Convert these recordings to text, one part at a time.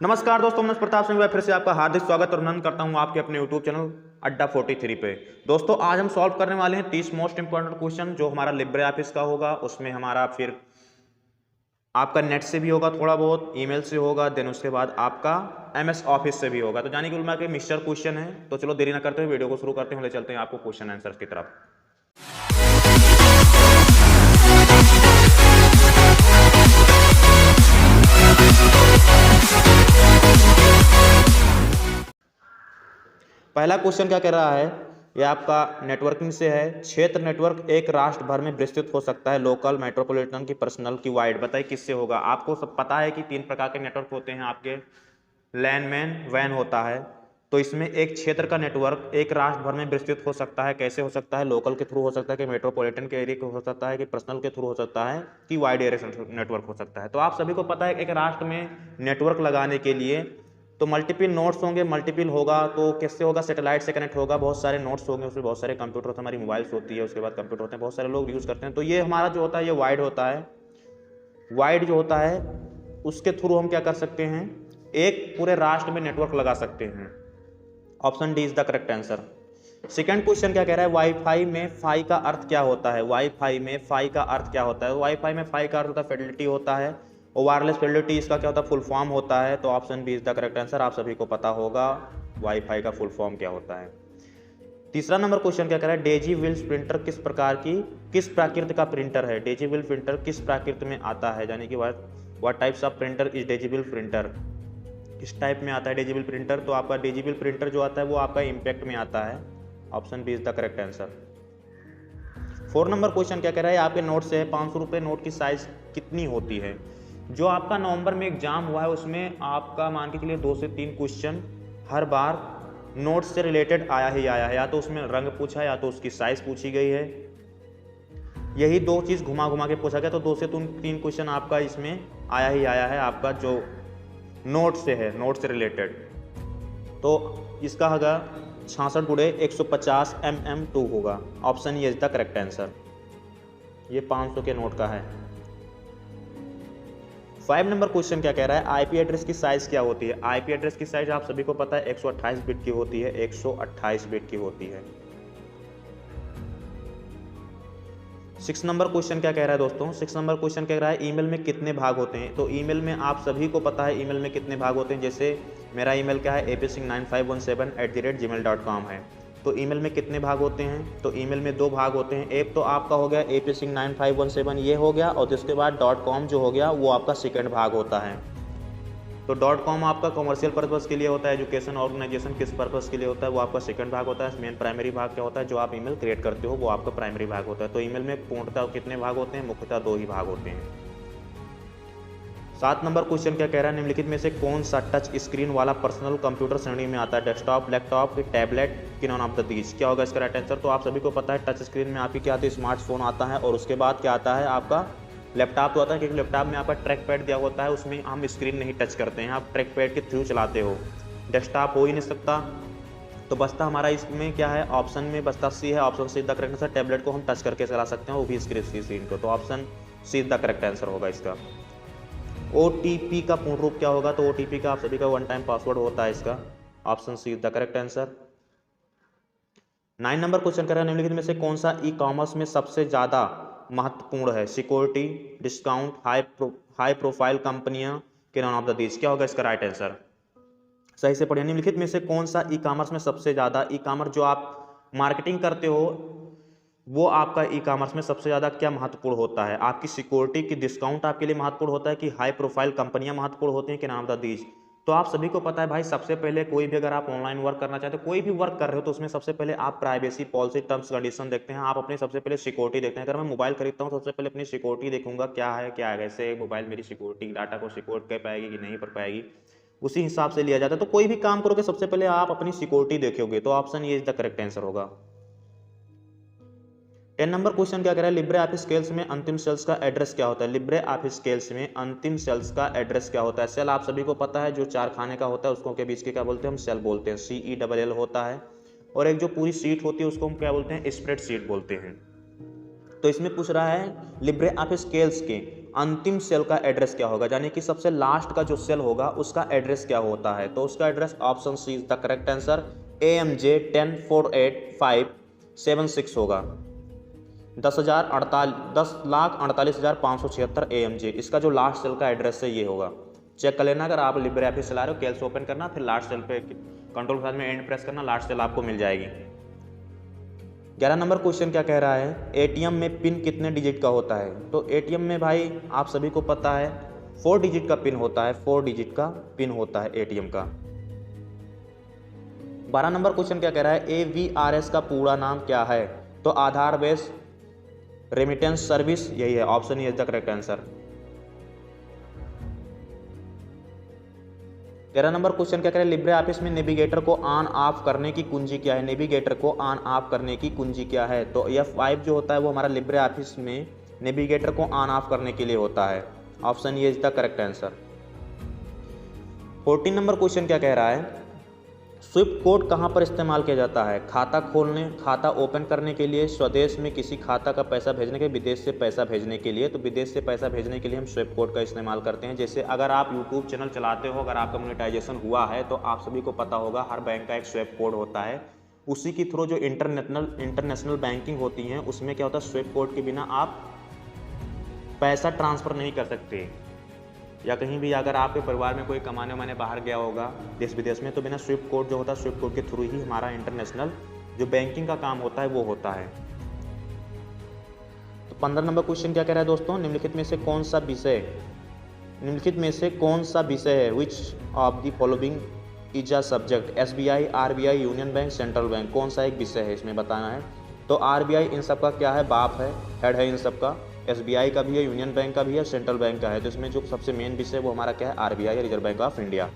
नमस्कार दोस्तों, मैं प्रताप सिंह फिर से आपका हार्दिक स्वागत और अभिनंदन करता हूं आपके अपने YouTube चैनल अड्डा 43 पे। दोस्तों आज हम सॉल्व करने वाले हैं 30 मोस्ट इंपॉर्टेंट क्वेश्चन जो हमारा लिब्रे ऑफिस का होगा। उसमें हमारा फिर आपका नेट से भी होगा, थोड़ा बहुत ईमेल से होगा, देन उसके बाद आपका MS ऑफिस से भी होगा। तो जाने कि के मिक्सचर क्वेश्चन है। तो चलो देरी ना करते हुए वीडियो को शुरू करते हैं, ले चलते हैं आपको क्वेश्चन आंसर की तरफ। पहला क्वेश्चन क्या कह रहा है, ये आपका नेटवर्किंग से है। क्षेत्र नेटवर्क एक राष्ट्र भर में विस्तृत हो सकता है, लोकल, मेट्रोपॉलिटन की, पर्सनल की, वाइड। बताइए किससे होगा। आपको सब पता है कि 3 प्रकार के नेटवर्क होते हैं आपके, लैंडमैन, वैन होता है। तो इसमें एक क्षेत्र का नेटवर्क एक राष्ट्र भर में विस्तृत हो सकता है। कैसे हो सकता है? लोकल के थ्रू हो सकता है, कि मेट्रोपॉलिटन के एरिया हो सकता है, कि पर्सनल के थ्रू हो सकता है, कि वाइड एरिया नेटवर्क हो सकता है। तो आप सभी को पता है एक राष्ट्र में नेटवर्क लगाने के लिए तो मल्टीपल नोड्स होंगे। मल्टीपल होगा तो किससे होगा? सैटेलाइट से कनेक्ट होगा। बहुत सारे नोड्स होंगे, उसमें बहुत सारे कंप्यूटर होते हैं, हमारी मोबाइल्स होती है, उसके बाद कंप्यूटर होते हैं, बहुत सारे लोग यूज़ करते हैं। तो ये हमारा जो होता है ये वाइड होता है। वाइड जो होता है उसके थ्रू हम क्या कर सकते हैं, एक पूरे राष्ट्र में नेटवर्क लगा सकते हैं। Option D is the correct answer. Second question क्या कह रहा है, वाईफाई में फाई का अर्थ क्या होता है? वाईफाई में फाई का अर्थ क्या होता है? वाईफाई में फाई का अर्थ होता है फिडेलिटी होता है, और वायरलेस फिडेलिटी इसका क्या होता है? फुल फॉर्म होता है। तो option B is the correct answer. आप सभी को पता होगा वाईफाई का फुल फॉर्म क्या होता है। तीसरा नंबर क्वेश्चन क्या कह रहा है, डेजी विल्स प्रिंटर किस प्रकार की, किस प्रकृति का प्रिंटर है? डेजी विल प्रिंटर किस प्रकृति में आता है? यानी कि what types of printer is daisy wheel printer, किस टाइप में आता है डेजिबल प्रिंटर? तो आपका डेजिबल प्रिंटर जो आता है वो आपका इम्पैक्ट में आता है। Option B is the correct answer. 4 नंबर क्वेश्चन क्या कह रहा है, आपके नोट से है 500 रुपये नोट की साइज कितनी होती है? जो आपका नवंबर में एग्जाम हुआ है उसमें आपका मान के चलिए 2 से 3 क्वेश्चन हर बार नोट से रिलेटेड आया ही आया है। या तो उसमें रंग पूछा है या तो उसकी साइज पूछी गई है। यही 2 चीज़ घुमा घुमा के पूछा गया। तो 2 से 3 क्वेश्चन आपका इसमें आया ही आया है, आपका जो नोट से है, नोट से रिलेटेड। तो इसका होगा 66 गुणे 150 mm2 होगा। ऑप्शन ये इज द करेक्ट आंसर। ये 500 के नोट का है। 5 नंबर क्वेश्चन क्या कह रहा है, आईपी एड्रेस की साइज क्या होती है? आईपी एड्रेस की साइज आप सभी को पता है 128 बिट की होती है, 128 बिट की होती है। 6 नंबर क्वेश्चन क्या कह रहा है दोस्तों, 6 नंबर क्वेश्चन कह रहा है ईमेल में कितने भाग होते हैं? तो ईमेल में आप सभी को पता है ईमेल में कितने भाग होते हैं। जैसे मेरा ईमेल क्या है, apsingh9517@gmail.com है। तो ईमेल में कितने भाग होते हैं? तो ईमेल में 2 भाग होते हैं। एक तो आपका हो गया apsingh9517 ये हो गया, और उसके बाद .com जो हो गया वो आपका सेकेंड भाग होता है। तो .com आपका कमर्शियल पर्पज़ के लिए होता है, एजुकेशन ऑर्गेनाइजेशन किस पर्पज़ के लिए होता है वो आपका सेकंड भाग होता है। मेन प्राइमरी भाग क्या होता है, जो आप ईमेल क्रिएट करते हो वो आपका प्राइमरी भाग होता है। तो ईमेल में पूर्णतः कितने भाग होते हैं? मुख्यतः 2 ही भाग होते हैं। 7 नंबर क्वेश्चन क्या कह रहा है, निम्नलिखित में से कौन सा टच स्क्रीन वाला पर्सनल कंप्यूटर श्रेणी में आता है? डेस्कटॉप, लैपटॉप, टैबलेट, कि नॉन ऑफ द दीज? क्या होगा इसका राइट आंसर? तो आप सभी को पता है टच स्क्रीन में आपकी क्या आती है, स्मार्टफोन आता है, और उसके बाद क्या आता है आपका लैपटॉप तो आता है, क्योंकि लैपटॉप में आपका ट्रैक पैड दिया होता है, उसमें हम स्क्रीन नहीं टच करते हैं, आप ट्रैक पैड के थ्रू चलाते हो। डेस्कटॉप हो ही नहीं सकता। तो बचता हमारा इसमें क्या है, ऑप्शन में बचता सी है। Option see the correct answer. Tablet को हम टच करके चला सकते हैं, वो भी स्क्रीन को। तो option see the correct answer होगा इसका। OTP का पूर्ण रूप क्या होगा? तो OTP का आप सभी का 1 टाइम पासवर्ड होता है इसका। Option see the correct answer. 9 number question कर रहा है, निम्नलिखित में से कौन सा ई कॉमर्स में सबसे ज़्यादा महत्वपूर्ण है? सिक्योरिटी, डिस्काउंट, हाई प्रोफाइल कंपनियां, के नॉन ऑफ द दीज? क्या होगा इसका राइट आंसर? सही से पढ़िए, निम्नलिखित में से कौन सा ई कॉमर्स में सबसे ज़्यादा, ई कॉमर्स जो आप मार्केटिंग करते हो वो आपका ई कॉमर्स में सबसे ज़्यादा क्या महत्वपूर्ण होता है? आपकी सिक्योरिटी की डिस्काउंट आपके लिए महत्वपूर्ण होता है, कि हाई प्रोफाइल कंपनियां महत्वपूर्ण होती हैं, कि नाम द दीज? तो आप सभी को पता है भाई, सबसे पहले कोई भी अगर आप ऑनलाइन वर्क करना चाहते हो, कोई भी वर्क कर रहे हो, तो उसमें सबसे पहले आप प्राइवेसी पॉलिसी, टर्म्स कंडीशन देखते हैं। आप अपनी सबसे पहले सिक्योरिटी देखते हैं। अगर मैं मोबाइल खरीदता हूँ सबसे पहले अपनी सिक्योरिटी देखूंगा, क्या है क्या है, कैसे मोबाइल मेरी सिक्योरिटी डाटा को सिक्योर कर पाएगी कि नहीं कर पाएगी, उसी हिसाब से लिया जाता है। तो कोई भी काम करोगे सबसे पहले आप अपनी सिक्योरिटी देखोगे। तो ऑप्शन ये इज द करेक्ट आंसर होगा। 10 नंबर क्वेश्चन क्या कह रहा है, लिब्रे ऑफिस स्केल्स में अंतिम सेल्स का एड्रेस क्या होता है? लिब्रे ऑफिस स्केल्स में अंतिम सेल्स का एड्रेस क्या होता है? सेल आप सभी को पता है जो 4 खाने का होता है उसको के बीच के क्या बोलते हैं? हम सेल बोलते हैं, CELL होता है। और एक जो पूरी सीट होती है उसको हम क्या बोलते हैं? स्प्रेड शीट बोलते हैं। तो इसमें पूछ रहा है लिब्रे ऑफिस स्केल्स के अंतिम सेल का एड्रेस क्या होगा, यानी कि सबसे लास्ट का जो सेल होगा उसका एड्रेस क्या होता है। तो उसका address option C is the correct answer, AMJ 10,48,576 होगा। 10,48,576 AMJ इसका जो लास्ट सेल का एड्रेस है ये होगा। चेक कर लेना, अगर आप लिब्रे ऑफिस चला रहे हो कैल्स ओपन करना, फिर लास्ट सेल पे कंट्रोल के साथ में एंड प्रेस करना, लास्ट सेल आपको मिल जाएगी। 11 नंबर क्वेश्चन क्या कह रहा है, एटीएम में पिन कितने डिजिट का होता है। तो एटीएम में भाई आप सभी को पता है 4 डिजिट का पिन होता है, 4 डिजिट का पिन होता है एटीएम का। 12 नंबर क्वेश्चन क्या कह रहा है, AVRS का पूरा नाम क्या है। तो आधार बेस रेमिटेंस सर्विस, यही है, option E is the correct answer. 13 number question क्या कह रहा है, लिब्रे ऑफिस में नेविगेटर को ऑन ऑफ करने की कुंजी क्या है। नेविगेटर को ऑन ऑफ करने की कुंजी क्या है। तो F5 जो होता है वो हमारा लिब्रे ऑफिस में नेविगेटर को ऑन ऑफ करने के लिए होता है, option E is the correct answer. 14 number question क्या कह रहा है, स्विफ्ट कोड कहाँ पर इस्तेमाल किया जाता है। खाता खोलने, खाता ओपन करने के लिए, स्वदेश में किसी खाता का पैसा भेजने के, विदेश से पैसा भेजने के लिए। तो विदेश से पैसा भेजने के लिए हम स्विफ्ट कोड का इस्तेमाल करते हैं। जैसे अगर आप यूट्यूब चैनल चलाते हो, अगर आपका मोनेटाइजेशन हुआ है तो आप सभी को पता होगा हर बैंक का एक स्विफ्ट कोड होता है। उसी के थ्रू जो इंटरनेशनल बैंकिंग होती हैं उसमें क्या होता है, स्विफ्ट कोड के बिना आप पैसा ट्रांसफ़र नहीं कर सकते। या कहीं भी अगर आपके परिवार में कोई कमाने वाने बाहर गया होगा देश विदेश में, तो बिना स्विफ्ट कोड जो होता है, स्विफ्ट कोड के थ्रू ही हमारा इंटरनेशनल जो बैंकिंग का काम होता है वो होता है। तो 15 नंबर क्वेश्चन क्या कह रहा है दोस्तों, निम्नलिखित में से कौन सा विषय है which of the following is a subject. SBI, RBI, union bank, central bank, कौन सा एक विषय है इसमें बताना है। तो RBI इन सब का क्या है, बाप है, हेड है इन सब का। SBI का भी है, यूनियन बैंक का भी है, सेंट्रल बैंक का है। तो इसमें जो सबसे मेन विषय वो हमारा क्या है, RBI, reserve bank of India.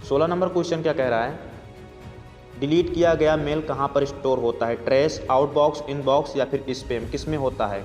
16 number question क्या कह रहा है, डिलीट किया गया मेल कहाँ पर स्टोर होता है। ट्रेश, आउटबॉक्स, इनबॉक्स या फिर स्पैम, किस में होता है।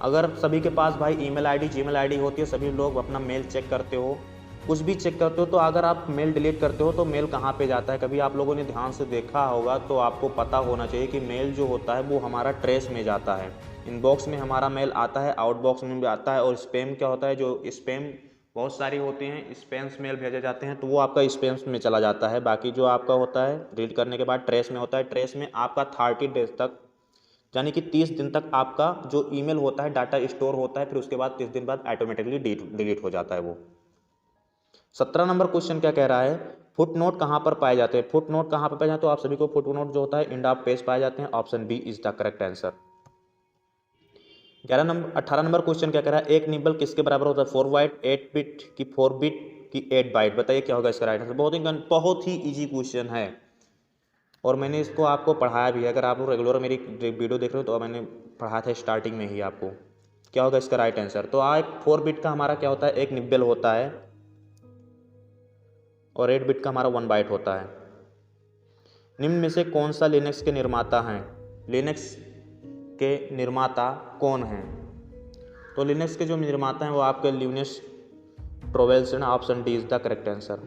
अगर सभी के पास भाई ईमेल आईडी, जीमेल आईडी होती है, सभी लोग अपना मेल चेक करते हो, कुछ भी चेक करते हो, तो अगर आप मेल डिलीट करते हो तो मेल कहाँ पे जाता है। कभी आप लोगों ने ध्यान से देखा होगा तो आपको पता होना चाहिए कि मेल जो होता है वो हमारा ट्रेश में जाता है। इनबॉक्स में हमारा मेल आता है, आउटबॉक्स में भी आता है। और स्पैम क्या होता है, जो स्पैम बहुत सारी होती हैं, स्पैम्स मेल भेजे जाते हैं तो वो आपका स्पैम्स में चला जाता है। बाकी जो आपका होता है रीड करने के बाद ट्रेस में होता है। ट्रेस में आपका 30 डेज तक, यानी कि 30 दिन तक आपका जो ईमेल होता है डाटा स्टोर होता है, फिर उसके बाद 30 दिन बाद ऑटोमेटिकली डिलीट हो जाता है वो। 17 नंबर क्वेश्चन क्या कह रहा है, फुट नोट कहाँ पर पाए जाते हैं। फुट नोट कहाँ पर पाए जाते हैं, तो आप सभी को फुट नोट जो होता है एंड ऑफ पेज पाए जाते हैं, option B is the correct answer. 18 नंबर क्वेश्चन क्या कह रहा है, एक निबल किसके बराबर होता है। 4 बाइट, 8 बिट की 4 बिट की 8 बाइट, बताइए क्या होगा इसका राइट आंसर। बहुत ही इजी क्वेश्चन है और मैंने इसको आपको पढ़ाया भी है। अगर आप रेगुलर मेरी वीडियो देख रहे हो तो मैंने पढ़ाया था स्टार्टिंग में ही आपको। क्या होगा इसका राइट आंसर। तो 4 बिट का हमारा क्या होता है, एक निबल होता है और 8 बिट का हमारा 1 बाइट होता है। निम्न में से कौन सा लिनक्स के निर्माता हैं। लिनक्स के निर्माता कौन हैं। तो लिनक्स के जो निर्माता हैं वो आपके लिनक्स टोरवेल्स हैं, option D is the correct answer.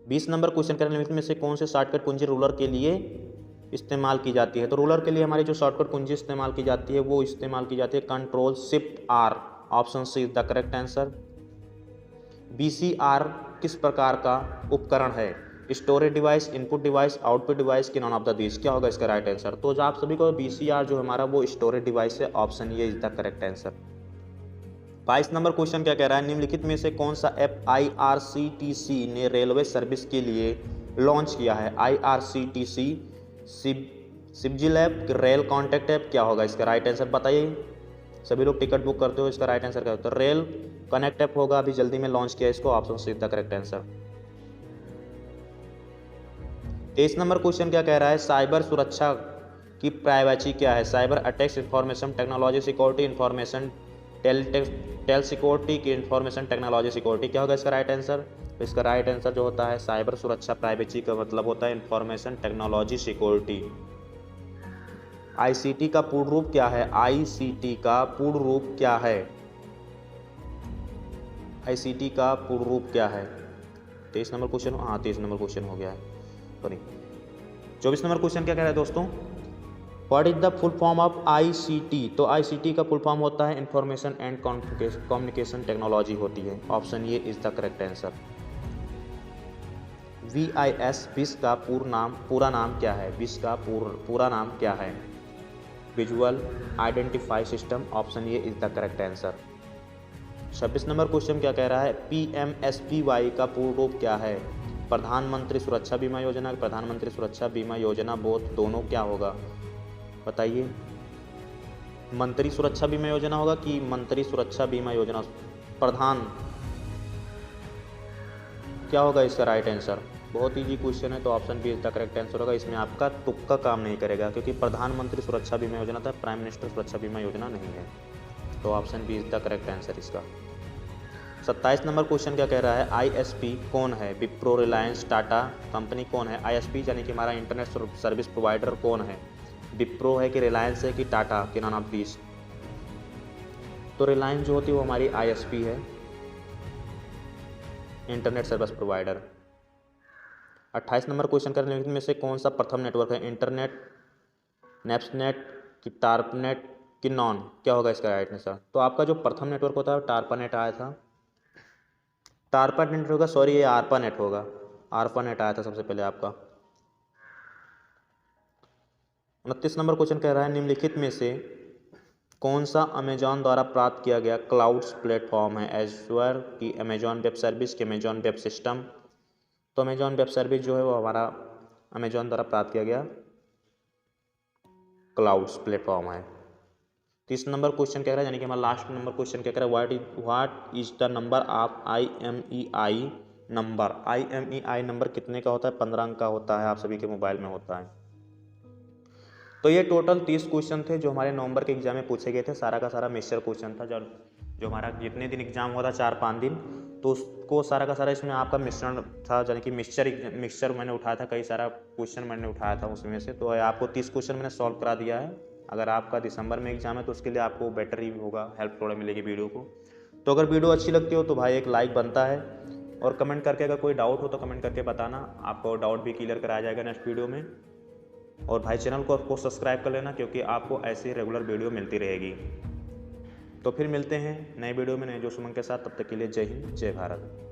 20 number question करने में से कौन से शॉर्टकट कुंजी रूलर के लिए इस्तेमाल की जाती है। तो रूलर के लिए हमारी जो शॉर्टकट कुंजी इस्तेमाल की जाती है वो इस्तेमाल की जाती है Ctrl+Shift+R, option C is the correct answer. BCR किस प्रकार का उपकरण है। Storage device, input device, output device की नॉन ऑफ द दिस, क्या होगा इसका राइट आंसर। तो जो आप सभी को BCR जो हमारा वो स्टोरेज डिवाइस है, ऑप्शन ये is the correct answer. 22 number question क्या कह रहा है, निम्नलिखित में से कौन सा ऐप IRCTC ने रेलवे सर्विस के लिए लॉन्च किया है। IRCTC, सिब्जिल ऐप, रेल कॉन्टैक्ट ऐप, क्या होगा इसका राइट आंसर बताइए। सभी लोग टिकट बुक करते हो, इसका राइट आंसर क्या होता है। रेल कनेक्ट ऐप होगा, अभी जल्दी में लॉन्च किया इसको, option C is the correct answer. 23 नंबर क्वेश्चन क्या कह रहा है, साइबर सुरक्षा की प्राइवेसी क्या है। Cyber attacks, information technology security, information tel security की इंफॉर्मेशन टेक्नोलॉजी सिक्योरिटी, क्या होगा इसका राइट आंसर। तो इसका राइट आंसर जो होता है साइबर सुरक्षा प्राइवेसी का मतलब होता है इंफॉर्मेशन टेक्नोलॉजी सिक्योरिटी। ICT का पूर्ण रूप क्या है। ICT का पूर्ण रूप क्या है। ICT का पूर्ण रूप क्या है। 23 नंबर क्वेश्चन, हाँ 23 नंबर क्वेश्चन हो गया है, सॉरी। 24 नंबर क्वेश्चन क्या कह रहा है दोस्तों, what is the full form of ICT? तो ICT का फुल फॉर्म होता है इंफॉर्मेशन एंड कम्युनिकेशन टेक्नोलॉजी होती है। Option A is the correct answer. VIS wish का पूरा नाम क्या है? विश का पूरा नाम क्या है? Visual identify system. Option A is the correct answer. 26 number question क्या कह रहा है? PMSBY का पूर्ण रूप क्या है? प्रधानमंत्री सुरक्षा बीमा योजना, प्रधानमंत्री सुरक्षा बीमा योजना बोथ दोनों क्या होगा? बताइए। मंत्री सुरक्षा बीमा योजना होगा कि मंत्री सुरक्षा बीमा योजना? प्रधान क्या होगा इसका राइट आंसर? बहुत ईजी क्वेश्चन है, तो option B is the correct answer होगा। इसमें आपका तुक्का काम नहीं करेगा, क्योंकि प्रधानमंत्री सुरक्षा बीमा योजना था, प्राइम मिनिस्टर सुरक्षा बीमा योजना नहीं है। तो option B is the correct answer इसका। 27 नंबर क्वेश्चन क्या कह रहा है? ISP कौन है? विप्रो, रिलायंस, टाटा कंपनी कौन है? ISP यानी कि हमारा इंटरनेट सर्विस प्रोवाइडर कौन है? विप्रो है कि रिलायंस है कि टाटा के नॉन ऑफ दीस? तो रिलायंस जो होती है वो हमारी ISP है, internet service provider. 28 number question करने में से कौन सा प्रथम नेटवर्क है? इंटरनेट, नेप्सनेट कि टार्पनेट कि नॉन? क्या होगा इसका राइट आंसर? तो आपका जो प्रथम नेटवर्क होता है टार्पानेट आया था, टार्पानेट होगा, सॉरी ये आर्पानेट होगा, आर्पानेट आया था सबसे पहले आपका। 29 नंबर क्वेश्चन कह रहा है निम्नलिखित में से कौन सा अमेजॉन द्वारा प्राप्त किया गया क्लाउड्स प्लेटफॉर्म है? एज़्योर की अमेजॉन वेब सर्विस की अमेजॉन वेब सिस्टम? तो अमेजॉन वेब सर्विस जो है वो हमारा अमेजॉन द्वारा प्राप्त किया गया क्लाउड्स प्लेटफॉर्म है। 30 नंबर क्वेश्चन कह रहा है, यानी कि हमारा लास्ट नंबर क्वेश्चन क्या कह रहा है? What is the number of IMEI number? IMEI number कितने का होता है? 15 अंक का होता है, आप सभी के मोबाइल में होता है। तो ये टोटल 30 क्वेश्चन थे जो हमारे नवंबर के एग्जाम में पूछे गए थे। सारा का सारा मिक्सचर क्वेश्चन था, जो हमारा जितने दिन एग्जाम हुआ था 4-5 दिन, तो उसको सारा का सारा इसमें आपका मिश्रण था, यानी कि मिक्सचर मैंने उठाया था, कई सारा क्वेश्चन मैंने उठाया था उसमें से। तो आपको 30 क्वेश्चन मैंने सॉल्व करा दिया है। अगर आपका दिसंबर में एग्जाम है तो उसके लिए आपको बेटर ही होगा, हेल्प थोड़ा मिलेगी वीडियो को। तो अगर वीडियो अच्छी लगती हो तो भाई एक लाइक बनता है, और कमेंट करके अगर कोई डाउट हो तो कमेंट करके बताना, आपको डाउट भी क्लियर कराया जाएगा नेक्स्ट वीडियो में। और भाई चैनल को आपको सब्सक्राइब कर लेना, क्योंकि आपको ऐसी रेगुलर वीडियो मिलती रहेगी। तो फिर मिलते हैं नए वीडियो में नए जोश उमंग के साथ। तब तक के लिए जय हिंद, जय भारत।